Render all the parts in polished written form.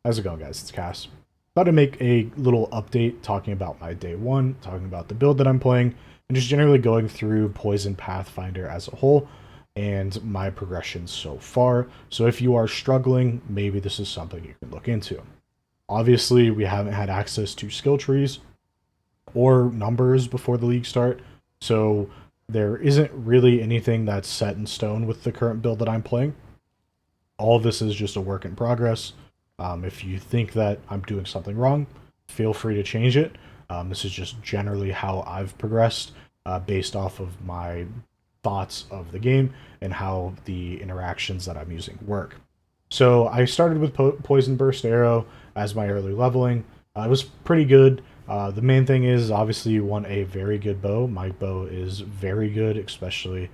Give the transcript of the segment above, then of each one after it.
How's it going, guys? It's Cass. Thought to make a little update talking about my day one, talking about the build that I'm playing, and just generally going through Poison Pathfinder as a whole and my progression so far. So if you are struggling, maybe this is something you can look into. Obviously, we haven't had access to skill trees or numbers before the league start, so there isn't really anything that's set in stone with the current build that I'm playing. All of this is just a work in progress. If you think that I'm doing something wrong, feel free to change it. This is just generally how I've progressed based off of my thoughts of the game and how the interactions that I'm using work. So I started with Poison Burst Arrow as my early leveling. It was pretty good. The main thing is obviously you want a very good bow. My bow is very good, especially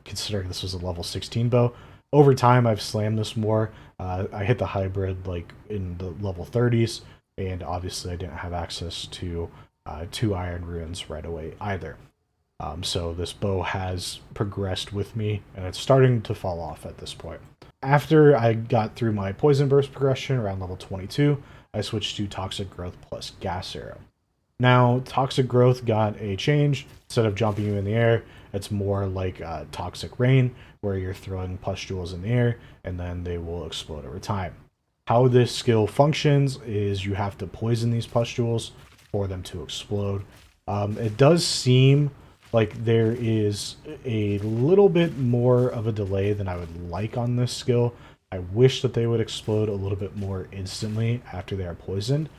considering this was a level 16 bow. Over time, I've slammed this more. I hit the hybrid like in the level 30s, and obviously I didn't have access to 2 Iron Runes right away either. So this bow has progressed with me, and it's starting to fall off at this point. After I got through my Poison Burst progression around level 22, I switched to Toxic Growth plus Gas Arrow. Now, Toxic Growth got a change. Instead of jumping you in the air, it's more like Toxic Rain, where you're throwing pustules in the air and then they will explode over time. How this skill functions is you have to poison these pustules for them to explode. It does seem like there is a little bit more of a delay than I would like on this skill. I wish that they would explode a little bit more instantly after they are poisoned.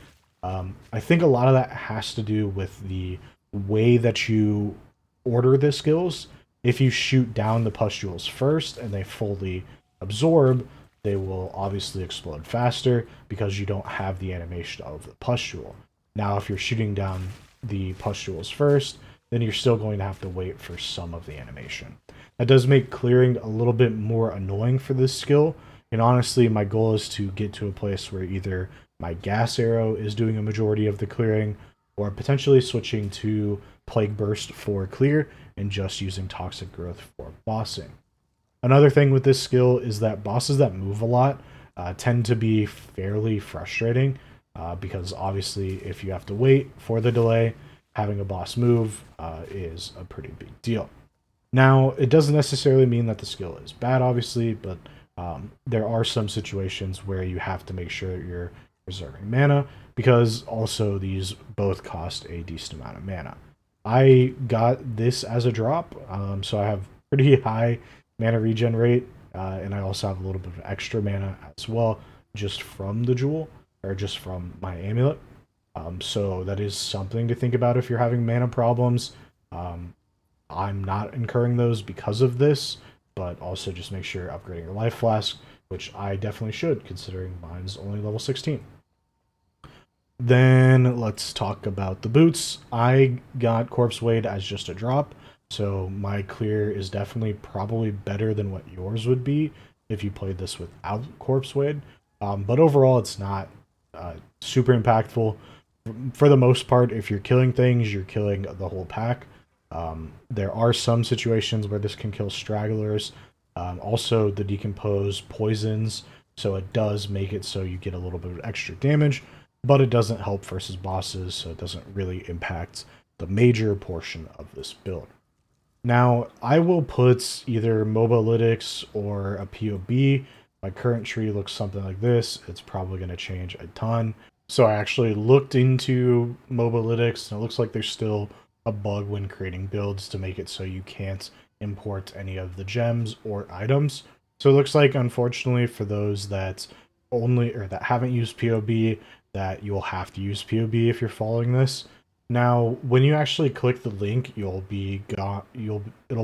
I think a lot of that has to do with the way that you order the skills. If you shoot down the pustules first and they fully absorb, they will obviously explode faster because you don't have the animation of the pustule. Now, if you're shooting down the pustules first, then you're still going to have to wait for some of the animation. That does make clearing a little bit more annoying for this skill. And honestly, my goal is to get to a place where either my gas arrow is doing a majority of the clearing, or potentially switching to Plague Burst for clear and just using Toxic Growth for bossing. Another thing with this skill is that bosses that move a lot tend to be fairly frustrating because obviously, if you have to wait for the delay, having a boss move is a pretty big deal. Now, it doesn't necessarily mean that the skill is bad, obviously, but there are some situations where you have to make sure that you're preserving mana because also these both cost a decent amount of mana. I got this as a drop, so I have pretty high mana regen rate, and I also have a little bit of extra mana as well, just from the jewel or just from my amulet. So that is something to think about if you're having mana problems. Um, I'm not incurring those because of this, but also just make sure you're upgrading your life flask, which I definitely should, considering mine's only level 16. Then let's talk about the boots. I got Corpse Wade as just a drop, so my clear is definitely probably better than what yours would be if you played this without Corpse Wade. But overall, it's not super impactful. For the most part, if you're killing things, you're killing the whole pack. There are some situations where this can kill stragglers. Also, the decompose poisons, so it does make it so you get a little bit of extra damage, but it doesn't help versus bosses, so it doesn't really impact the major portion of this build. Now, I will put either Mobalytics or a PoB. My current tree looks something like this. It's probably going to change a ton. So I actually looked into Mobalytics, and it looks like there's still a bug when creating builds to make it so you can't import any of the gems or items. So it looks like, unfortunately, for those that only or that haven't used PoB, that you'll have to use PoB if you're following this. Now, when you actually click the link, it'll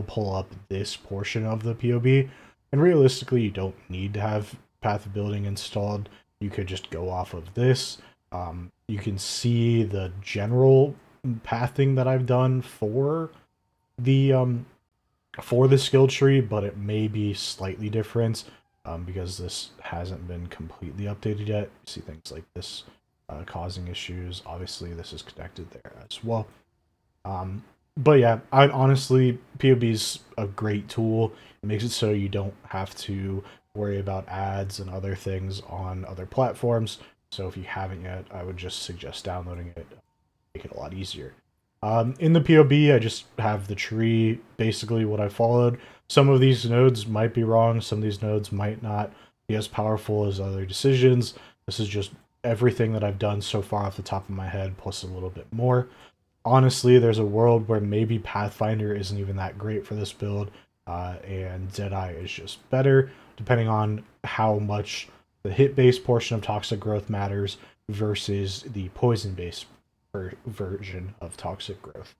pull up this portion of the PoB, and realistically, you don't need to have Path of Building installed. You could just go off of this. You can see the general pathing that I've done the for the skill tree, but it may be slightly different because this hasn't been completely updated yet. You see things like this causing issues. Obviously, this is connected there as well. But yeah, I honestly, PoB is a great tool. It makes it so you don't have to worry about ads and other things on other platforms. So if you haven't yet, I would just suggest downloading it, make it a lot easier. In the PoB, I just have the tree, basically what I followed. Some of these nodes might be wrong, some of these nodes might not be as powerful as other decisions. This is just everything that I've done so far off the top of my head, plus a little bit more. Honestly, there's a world where maybe Pathfinder isn't even that great for this build, and Deadeye is just better, depending on how much the hit-based portion of Toxic Growth matters versus the poison-based version of Toxic Growth.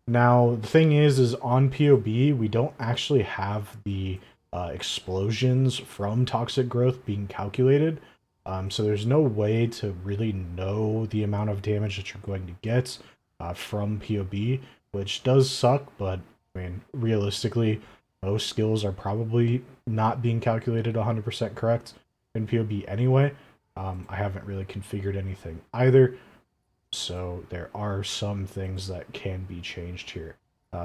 Now, the thing is on PoB, we don't actually have the explosions from Toxic Growth being calculated. So there's no way to really know the amount of damage that you're going to get from PoB, which does suck, but I mean, realistically, most skills are probably not being calculated 100% correct in PoB anyway. I haven't really configured anything either, so there are some things that can be changed here.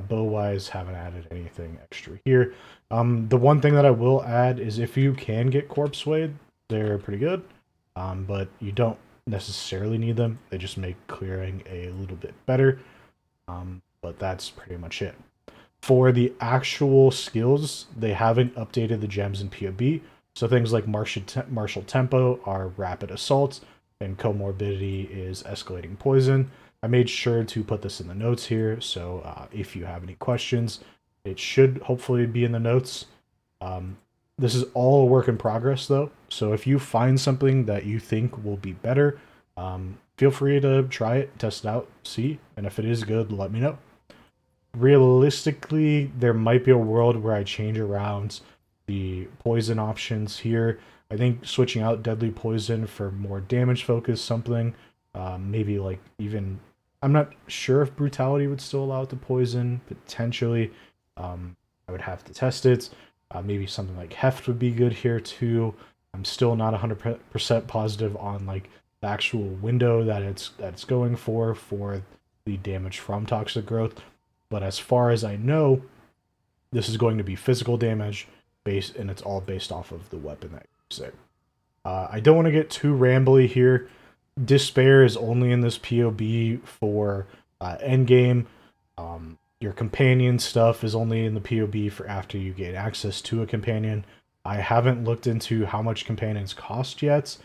Bow-wise, haven't added anything extra here. The one thing that I will add is if you can get Corpse Wade, they're pretty good, but you don't necessarily need them. They just make clearing a little bit better, but that's pretty much it. For the actual skills, they haven't updated the gems in PoB, so things like Martial Tempo are Rapid Assault, and Comorbidity is Escalating Poison. I made sure to put this in the notes here, so if you have any questions, it should hopefully be in the notes. This is all a work in progress, though, so if you find something that you think will be better, feel free to try it, test it out, see, and if it is good, let me know. Realistically, there might be a world where I change around the poison options here. I think switching out Deadly Poison for more damage focus, something, maybe like even, I'm not sure if Brutality would still allow it to poison, potentially. I would have to test it. Maybe something like Heft would be good here too. I'm still not 100% positive on like the actual window that it's going for the damage from Toxic Growth. But as far as I know, this is going to be physical damage based, and it's all based off of the weapon that you use it. I don't want to get too rambly here. Despair is only in this PoB for endgame. Your companion stuff is only in the PoB for after you gain access to a companion. I haven't looked into how much companions cost yet.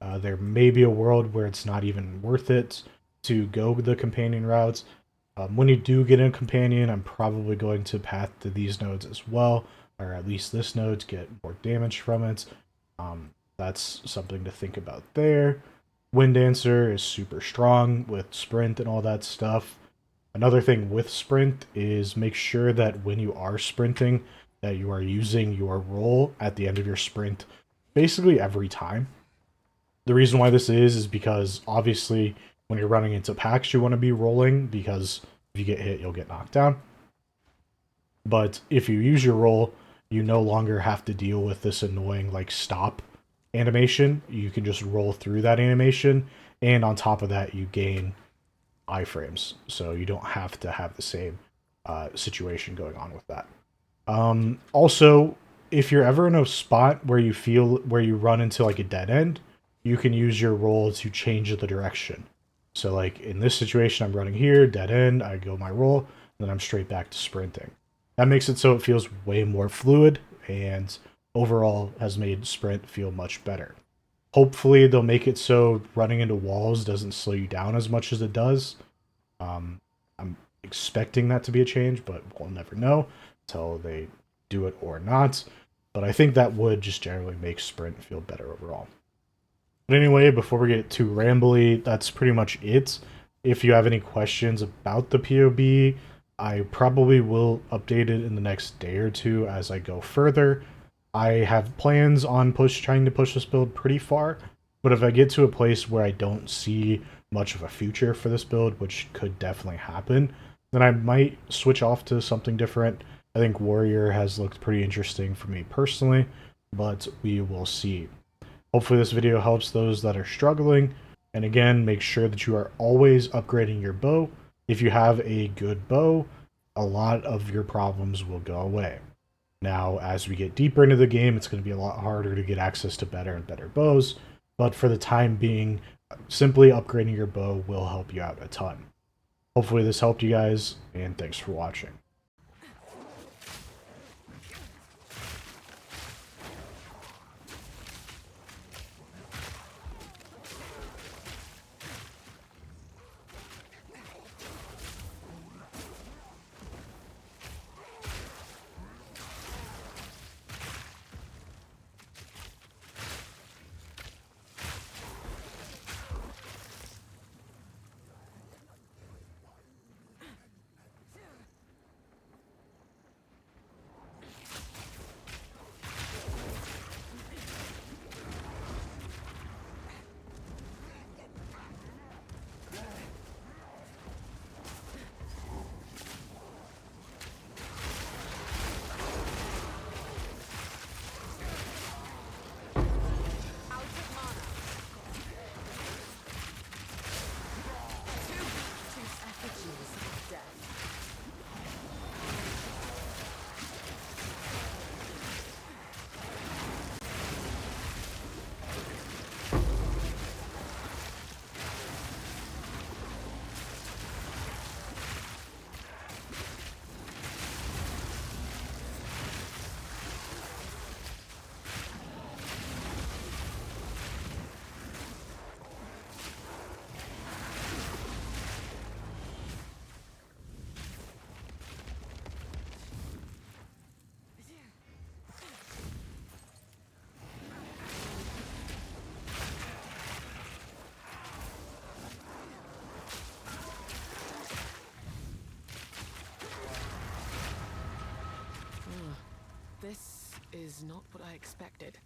There may be a world where it's not even worth it to go the companion routes. When you do get a companion, I'm probably going to path to these nodes as well, or at least this node to get more damage from it. That's something to think about there. Wind Dancer is super strong with sprint and all that stuff. Another thing with sprint is make sure that when you are sprinting, that you are using your roll at the end of your sprint basically every time. The reason why this is because obviously when you're running into packs, you want to be rolling because if you get hit, you'll get knocked down. But if you use your roll, you no longer have to deal with this annoying like stop animation. You can just roll through that animation, and on top of that, you gain iframes, so you don't have to have the same situation going on with that. Also, if you're ever in a spot where you run into like a dead end, you can use your roll to change the direction. So like in this situation, I'm running here, dead end, I go my roll, and then I'm straight back to sprinting. That makes it so it feels way more fluid, and overall has made sprint feel much better. Hopefully they'll make it so running into walls doesn't slow you down as much as it does. I'm expecting that to be a change, but we'll never know until they do it or not. But I think that would just generally make sprint feel better overall. But anyway, before we get too rambly, that's pretty much it. If you have any questions about the PoB, I probably will update it in the next day or two as I go further. I have plans on trying to push this build pretty far, but if I get to a place where I don't see much of a future for this build, which could definitely happen, then I might switch off to something different. I think Warrior has looked pretty interesting for me personally, but we will see. Hopefully this video helps those that are struggling, and again, make sure that you are always upgrading your bow. If you have a good bow, a lot of your problems will go away. Now, as we get deeper into the game, it's going to be a lot harder to get access to better and better bows, but for the time being, simply upgrading your bow will help you out a ton. Hopefully this helped you guys, and thanks for watching. This is not what I expected.